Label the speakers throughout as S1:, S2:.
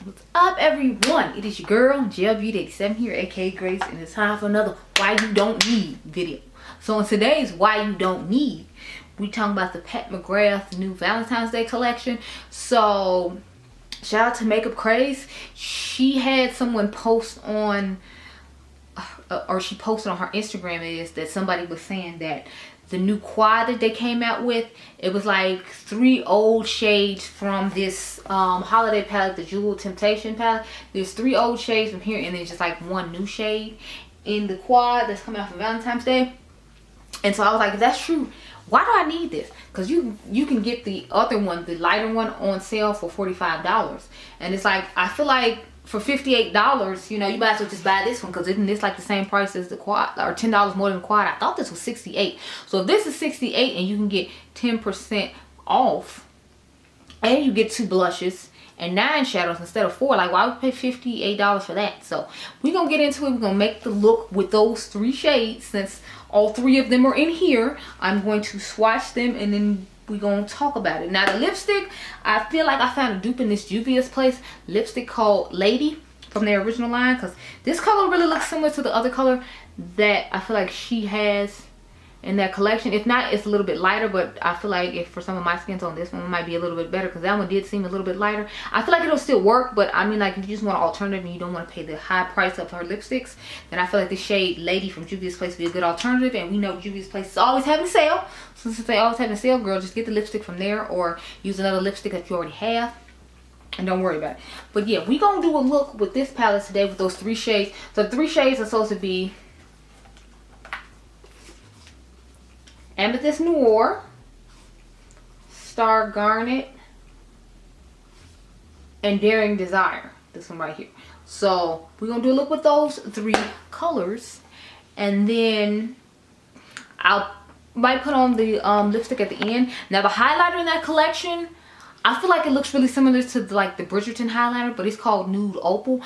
S1: What's up, everyone? It is your girl GLBeauty 87 here, aka Grace, and it's time for another Why You Don't Need video. So in today's Why You Don't Need, we talking about the McGrath new Valentine's Day collection. So shout out to Makeup Craze. She had someone post on or she posted on her Instagram is that somebody was saying that the new quad that they came out with, it was like 3 old shades from this holiday palette, the Jewel Temptation palette. There's 3 old shades from here, and then just like 1 new shade in the quad that's coming out for Valentine's Day. And so I was like, if that's true, why do I need this? Because you can get the other one, the lighter one, on sale for $45. And it's like, I feel like for $58, you know, you might as well just buy this one, because isn't this like the same price as the quad, or $10 more than the quad? I thought this was $68. So if this is $68 and you can get 10% off, and you get 2 blushes and 9 shadows instead of 4, like, why would we pay $58 for that? So we're gonna get into it. We're gonna make the look with those 3 shades. Since all 3 of them are in here, I'm going to swatch them and then we're gonna talk about it. Now the lipstick, I feel like I found a dupe in this Juvia's Place lipstick called Lady from their original line, because this color really looks similar to the other color that I feel like she has in that collection. If not, it's a little bit lighter, but I feel like if for some of my skin tone, this one might be a little bit better, because that one did seem a little bit lighter. I feel like it'll still work, but I mean, like, if you just want an alternative and you don't want to pay the high price of her lipsticks, then I feel like the shade Lady from Juvia's Place would be a good alternative. And we know Juvia's Place is always having a sale, so since they always having a sale, girl, just get the lipstick from there or use another lipstick that you already have, and don't worry about it. But yeah, we gonna do a look with this palette today with those 3 shades. So the 3 shades are supposed to be Amethyst Noir, Star Garnet, and Daring Desire. This one right here. So we're gonna do a look with those 3 colors, and then I might put on the lipstick at the end. Now the highlighter in that collection, I feel like it looks really similar to like the Bridgerton highlighter, but it's called Nude Opal.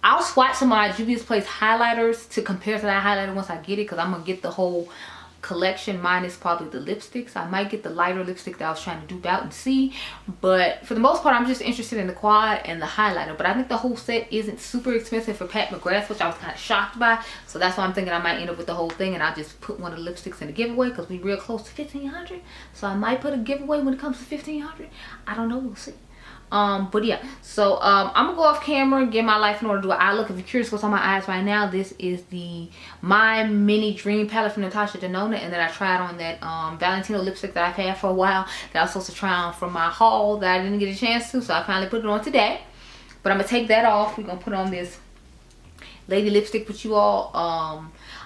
S1: I'll swatch some of my Juvia's Place highlighters to compare to that highlighter once I get it, because I'm gonna get the whole collection minus probably the lipsticks. I might get the lighter lipstick that I was trying to dupe out and see, but for the most part I'm just interested in the quad and the highlighter. But I think the whole set isn't super expensive for McGrath, which I was kind of shocked by, so that's why I'm thinking I might end up with the whole thing and I'll just put one of the lipsticks in a giveaway, because we real close to 1500, so I might put a giveaway when it comes to 1500. I don't know, we'll see. But yeah, so I'm gonna go off camera and get my life in order, do an eye look. If you're curious what's on my eyes right now, this is the My Mini Dream palette from Natasha Denona, and then I tried on that Valentino lipstick that I've had for a while that I was supposed to try on from my haul that I didn't get a chance to, so I finally put it on today. But I'm gonna take that off. We're gonna put on this Lady lipstick with you all.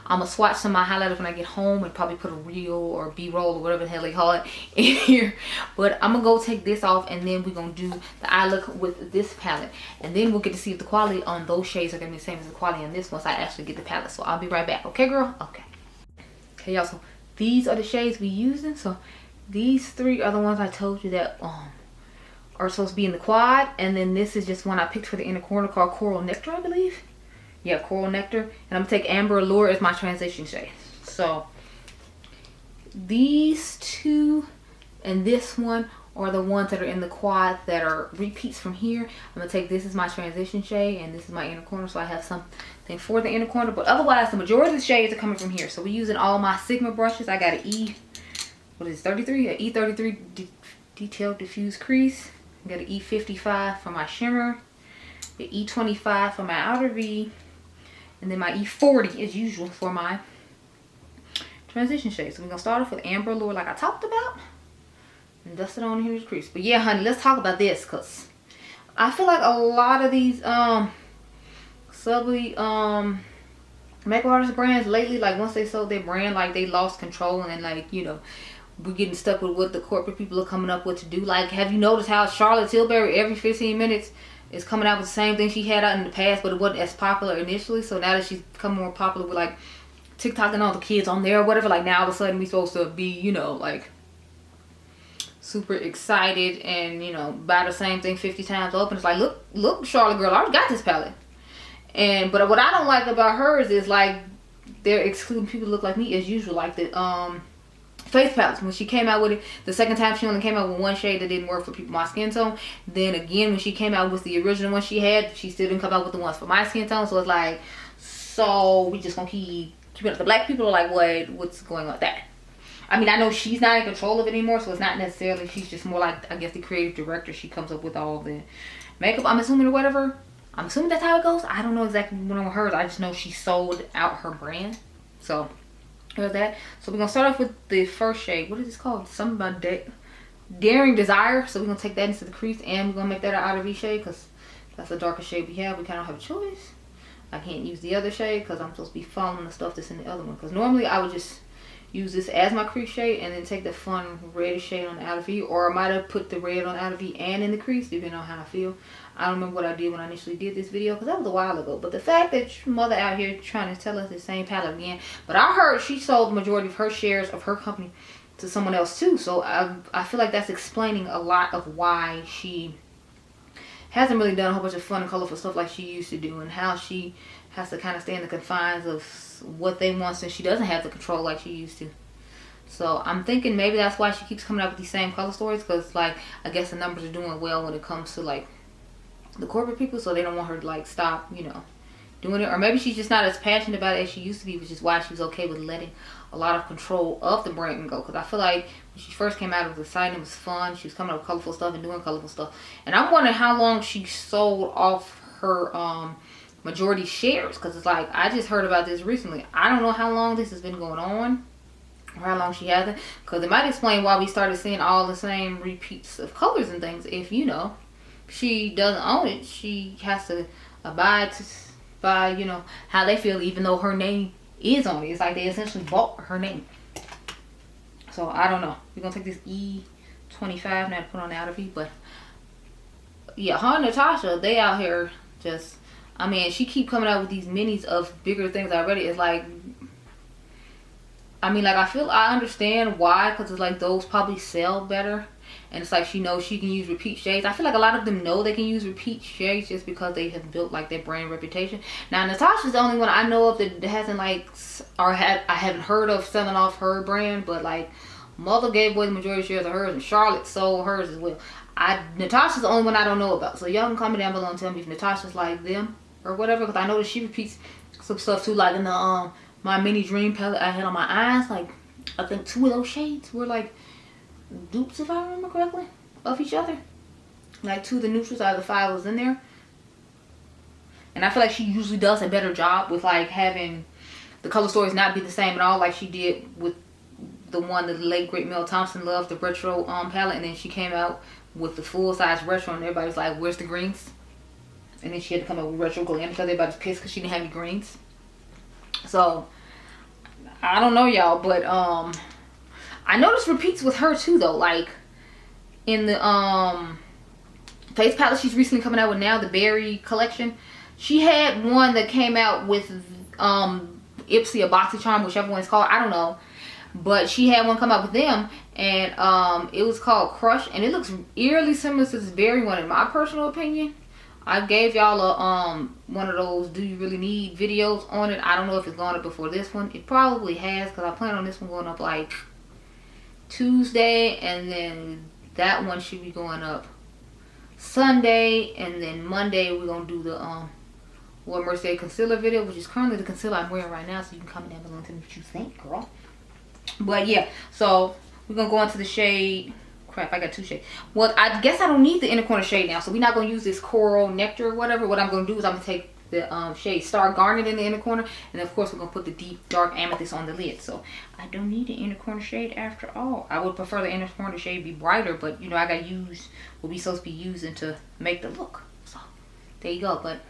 S1: I'm gonna swatch some of my highlighters when I get home and probably put a reel or B-roll or whatever the hell they call it in here. But I'm gonna go take this off, and then we're gonna do the eye look with this palette, and then we'll get to see if the quality on those shades are gonna be the same as the quality on this once I actually get the palette. So I'll be right back. Okay, girl? Okay. Okay, y'all, so these are the shades we using. So these 3 are the ones I told you that are supposed to be in the quad, and then this is just one I picked for the inner corner called Coral Nectar, I believe. Yeah, Coral Nectar. And I'm gonna take Amber Allure as my transition shade. So these 2 and this one are the ones that are in the quad that are repeats from here. I'm gonna take this as my transition shade, and this is my inner corner, so I have something for the inner corner. But otherwise, the majority of the shades are coming from here. So we're using all my Sigma brushes. I got an E33 Detailed Diffuse Crease. I got an E55 for my shimmer, the E25 for my outer V, and then my E40 as usual for my transition shade. So we're gonna start off with Amber Allure like I talked about, and dust it on here to the crease. But yeah, honey, let's talk about this, because I feel like a lot of these subly makeup artist brands lately, like once they sold their brand, like they lost control, and then, like, you know, we're getting stuck with what the corporate people are coming up with to do. Like, have you noticed how Charlotte Tilbury every 15 minutes is coming out with the same thing she had out in the past, but it wasn't as popular initially? So now that she's become more popular with like TikTok and all the kids on there or whatever, like now all of a sudden we supposed to be, you know, like super excited and, you know, buy the same thing 50 times open. It's like, look, Charlotte girl, I already got this palette. But what I don't like about hers is like they're excluding people who look like me as usual, like the face palettes. When she came out with it the second time, she only came out with one shade that didn't work for people my skin tone. Then again, when she came out with the original one she had, she still didn't come out with the ones for my skin tone. So it's like, so we just gonna keep up. The black people are like, what's going on with that? I mean, I know she's not in control of it anymore, so it's not necessarily, she's just more like, I guess, the creative director. She comes up with all the makeup, I'm assuming, or whatever. I'm assuming that's how it goes. I don't know exactly what on hers. I just know she sold out her brand. So there's that. So we're gonna start off with the first shade. What is this called? Something about Daring Desire. So we're gonna take that into the crease, and we're gonna make that an outer V shade because that's the darkest shade we have. We kind of have a choice. I can't use the other shade because I'm supposed to be following the stuff that's in the other one. Because normally I would just use this as my crease shade and then take the fun reddish shade on the outer V, or I might have put the red on the outer V and in the crease, depending on how I feel. I don't remember what I did when I initially did this video because that was a while ago. But the fact that your mother out here trying to tell us the same palette again, but I heard she sold the majority of her shares of her company to someone else too. So I feel like that's explaining a lot of why she hasn't really done a whole bunch of fun and colorful stuff like she used to do, and how she has to kind of stay in the confines of what they want since she doesn't have the control like she used to. So I'm thinking maybe that's why she keeps coming out with these same color stories, because like I guess the numbers are doing well when it comes to like the corporate people, so they don't want her to like stop, you know, doing it. Or maybe she's just not as passionate about it as she used to be, which is why she was okay with letting a lot of control of the brand go. Because I feel like when she first came out, it was exciting, it was fun, she was coming up with colorful stuff and doing colorful stuff. And I'm wondering how long she sold off her majority shares, because it's like I just heard about this recently. I don't know how long this has been going on or how long she hasn't, because it might explain why we started seeing all the same repeats of colors and things. If, you know, she doesn't own it, she has to abide by, you know, how they feel, even though her name is on it. It's like they essentially bought her name. So I don't know. We're gonna take this E25 now to put on the outer V. But yeah, her and Natasha, they out here just, I mean, she keep coming out with these minis of bigger things already. It's like, I mean, like, I understand why, because it's like those probably sell better. And it's like she knows she can use repeat shades. I feel like a lot of them know they can use repeat shades just because they have built like their brand reputation. Now Natasha's the only one I know of that hasn't like, or I haven't heard of selling off her brand. But like Mother gave away the majority shares of hers, and Charlotte sold hers as well. Natasha's the only one I don't know about. So y'all can comment down below and tell me if Natasha's like them or whatever, because I know that she repeats some stuff too. Like in the my mini dream palette I had on my eyes, like I think 2 of those shades were like dupes, if I remember correctly, of each other. Like 2 of the neutrals out of the 5 was in there. And I feel like she usually does a better job with like having the color stories not be the same at all, like she did with the one that the late great Mel Thompson loved, the retro palette. And then she came out with the full size retro, and everybody's like, where's the greens? And then she had to come up with retro glam because everybody's pissed because she didn't have any greens. So I don't know, y'all, but I noticed repeats with her too, though. Like in the face palette she's recently coming out with now, the Berry collection, she had one that came out with Ipsy or BoxyCharm, whichever one it's called, I don't know, but she had one come out with them, and it was called Crush, and it looks eerily similar to this Berry one in my personal opinion. I gave y'all a one of those do you really need videos on it. I don't know if it's gone up before this one. It probably has, because I plan on this one going up like Tuesday, and then that one should be going up Sunday, and then Monday we're gonna do the what Mercier concealer video, which is currently the concealer I'm wearing right now. So you can comment down below and tell me what you think, girl. But yeah, so we're gonna go into the shade. Crap, I got 2 shades. Well, I guess I don't need the inner corner shade now, so we're not gonna use this Coral Nectar or whatever. What I'm gonna do is I'm gonna take the shade Star Garnet in the inner corner, and of course we're gonna put the deep dark amethyst on the lid. So I don't need the inner corner shade after all. I would prefer the inner corner shade be brighter, but you know, I gotta use what we supposed to be using to make the look. So there you go. But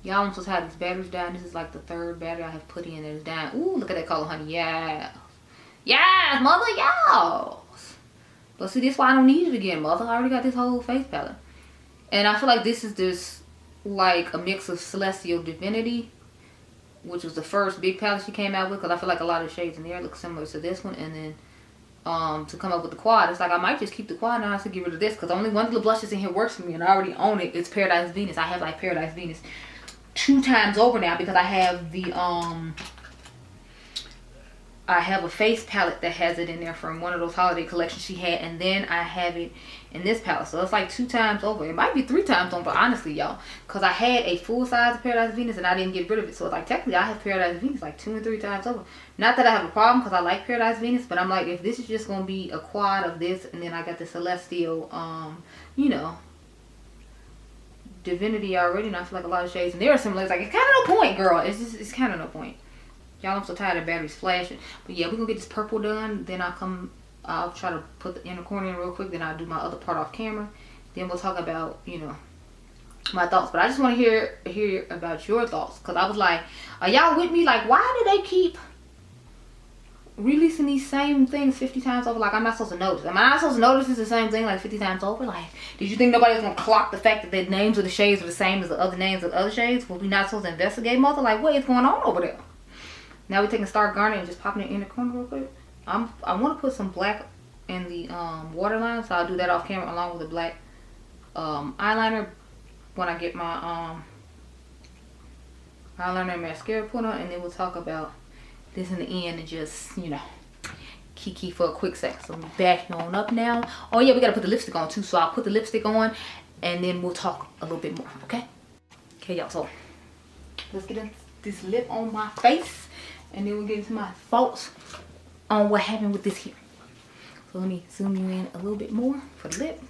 S1: y'all, I'm supposed to have these batteries down. This is like the 3rd battery I have put in. There's down. Ooh, look at that color, honey. Yeah, yes, mother, y'all. But see, this is why I don't need it again, mother. I already got this whole face palette. And I feel like this is just like a mix of Celestial Divinity, which was the first big palette she came out with, because I feel like a lot of shades in there look similar to this one. And then to come up with the quad, it's like I might just keep the quad now to get rid of this, because only one of the blushes in here works for me, and I already own it. It's Paradise Venus. I have like Paradise Venus 2 times over now, because I have the I have a face palette that has it in there from one of those holiday collections she had, and then I have it in this palette. So it's like 2 times over. It might be 3 times over, honestly, y'all, because I had a full size of Paradise Venus and I didn't get rid of it. So it's like technically I have Paradise Venus like 2 and 3 times over. Not that I have a problem, because I like Paradise Venus, but I'm like, if this is just gonna be a quad of this, and then I got the Celestial you know, Divinity already, and I feel like a lot of shades and there are similar. It's like, it's kind of no point, girl. It's kind of no point. Y'all, I'm so tired of batteries flashing. But yeah, we're gonna get this purple done. Then I'll try to put the inner corner in real quick. Then I'll do my other part off camera. Then we'll talk about, you know, my thoughts. But I just want to hear about your thoughts, because I was like, are y'all with me? Like, why do they keep releasing these same things 50 times over? Like, I'm not supposed to notice. Am I not supposed to notice it's the same thing like 50 times over? Like, did you think nobody was gonna clock the fact that the names of the shades are the same as the other names of the other shades? Was we not supposed to investigate more? Like, what is going on over there? Now we're taking Star Garnet and just popping it in the corner real quick. I want to put some black in the waterline, so I'll do that off camera along with the black eyeliner when I get my eyeliner and mascara put on, and then we'll talk about this in the end and just, you know, kiki for a quick second. So I'm backing on up now. Oh yeah, we gotta put the lipstick on too, so I'll put the lipstick on and then we'll talk a little bit more. Okay, y'all, so let's get this lip on my face, and then we'll get into my thoughts on what happened with this here. So let me zoom you in a little bit more for the lip.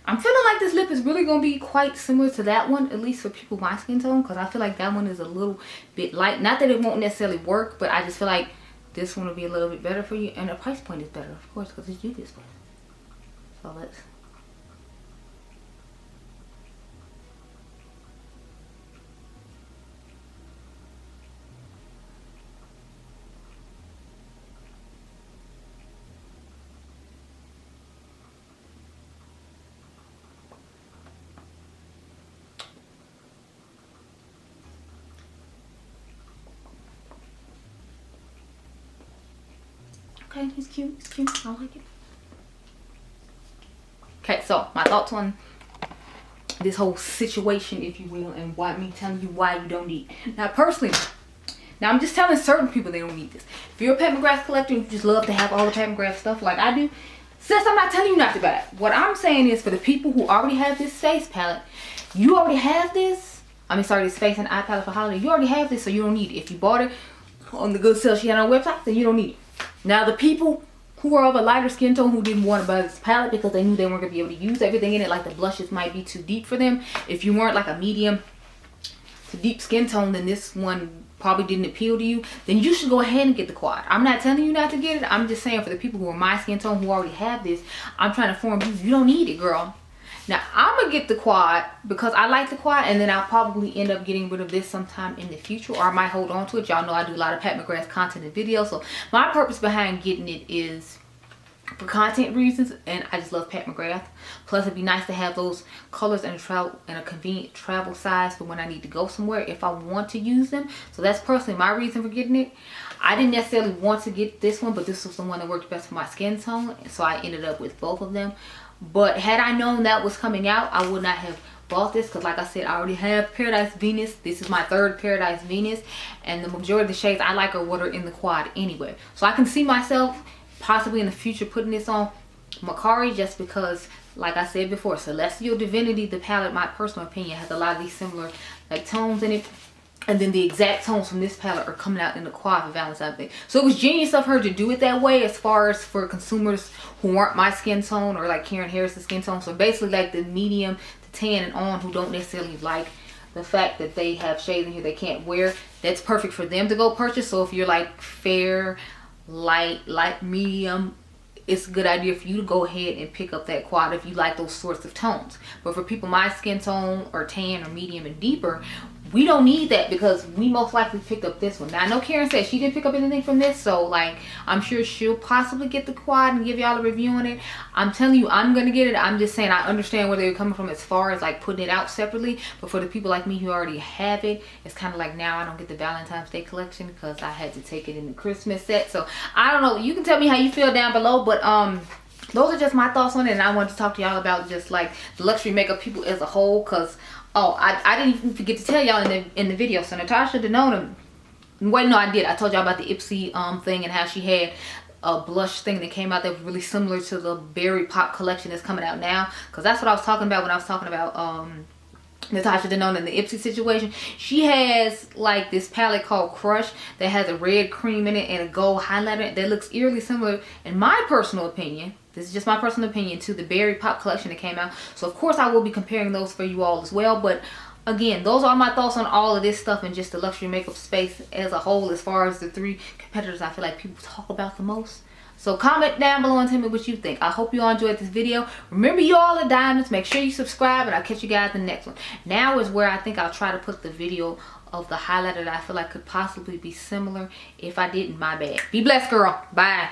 S1: I'm feeling like this lip is really going to be quite similar to that one, at least for people my skin tone, because I feel like that one is a little bit light. Not that it won't necessarily work, but I just feel like this one will be a little bit better for you, and the price point is better, of course, because it's Juvia's one. So let's... Okay, it's cute, it's cute, I like it. Okay, so my thoughts on this whole situation, if you will, and why me telling you why you don't need. Now personally, I'm just telling certain people they don't need this. If you're a Pat McGrath collector and you just love to have all the Pat McGrath stuff like I do, sis, I'm not telling you not to buy it. What I'm saying is, for the people who already have this face palette, you already have this. I mean, sorry, this face and eye palette for holiday. You already have this, so you don't need it. If you bought it on the good sale she had on her website, then you don't need it. Now, the people who are of a lighter skin tone who didn't want to buy this palette because they knew they weren't going to be able to use everything in it, like the blushes might be too deep for them. If you weren't like a medium to deep skin tone, then this one probably didn't appeal to you. Then you should go ahead and get the quad. I'm not telling you not to get it. I'm just saying, for the people who are my skin tone who already have this, I'm trying to inform you, you don't need it, girl. Now, I'm going to get the quad because I like the quad, and then I'll probably end up getting rid of this sometime in the future, or I might hold on to it. Y'all know I do a lot of Pat McGrath content and videos, so my purpose behind getting it is for content reasons, and I just love Pat McGrath. Plus, it'd be nice to have those colors and a convenient travel size for when I need to go somewhere if I want to use them. So that's personally my reason for getting it. I didn't necessarily want to get this one, but this was the one that worked best for my skin tone, so I ended up with both of them. But had I known that was coming out, I would not have bought this, because like I said, I already have Paradise Venus. This is my third Paradise Venus, and the majority of the shades I like are what are in the quad anyway. So I can see myself possibly in the future putting this on Macari, just because, like I said before, Celestial Divinity, the palette, my personal opinion, has a lot of these similar like tones in it. And then the exact tones from this palette are coming out in the quad for Valentine's Day. So it was genius of her to do it that way, as far as for consumers who aren't my skin tone, or like Karen Harris's skin tone. So basically like the medium to tan and on, who don't necessarily like the fact that they have shades in here they can't wear. That's perfect for them to go purchase. So if you're like fair, light, medium, it's a good idea for you to go ahead and pick up that quad if you like those sorts of tones. But for people my skin tone, or tan, or medium and deeper, we don't need that, because we most likely picked up this one. Now I know Karen said she didn't pick up anything from this, so like I'm sure she'll possibly get the quad and give y'all a review on it. I'm telling you, I'm gonna get it. I'm just saying I understand where they're coming from as far as like putting it out separately, but for the people like me who already have it, it's kind of like now I don't get the Valentine's Day collection because I had to take it in the Christmas set. So I don't know, you can tell me how you feel down below, but those are just my thoughts on it, and I wanted to talk to y'all about just like the luxury makeup people as a whole, because oh, I didn't even forget to tell y'all in the video. So Natasha Denona Wait, no, I did. I told y'all about the Ipsy thing and how she had a blush thing that came out that was really similar to the Berry Pop collection that's coming out now. Because that's what I was talking about when I was talking about Natasha Denona and the Ipsy situation. She has like this palette called Crush that has a red cream in it and a gold highlighter that looks eerily similar, in my personal opinion. This is just my personal opinion, to the Berry Pop collection that came out. So of course I will be comparing those for you all as well. But again, those are my thoughts on all of this stuff and just the luxury makeup space as a whole, as far as the 3 competitors I feel like people talk about the most. So comment down below and tell me what you think. I hope you all enjoyed this video. Remember, you all are diamonds. Make sure you subscribe, and I'll catch you guys in the next one. Now is where I think I'll try to put the video of the highlighter that I feel like could possibly be similar. If I didn't, my bad. Be blessed, girl. Bye.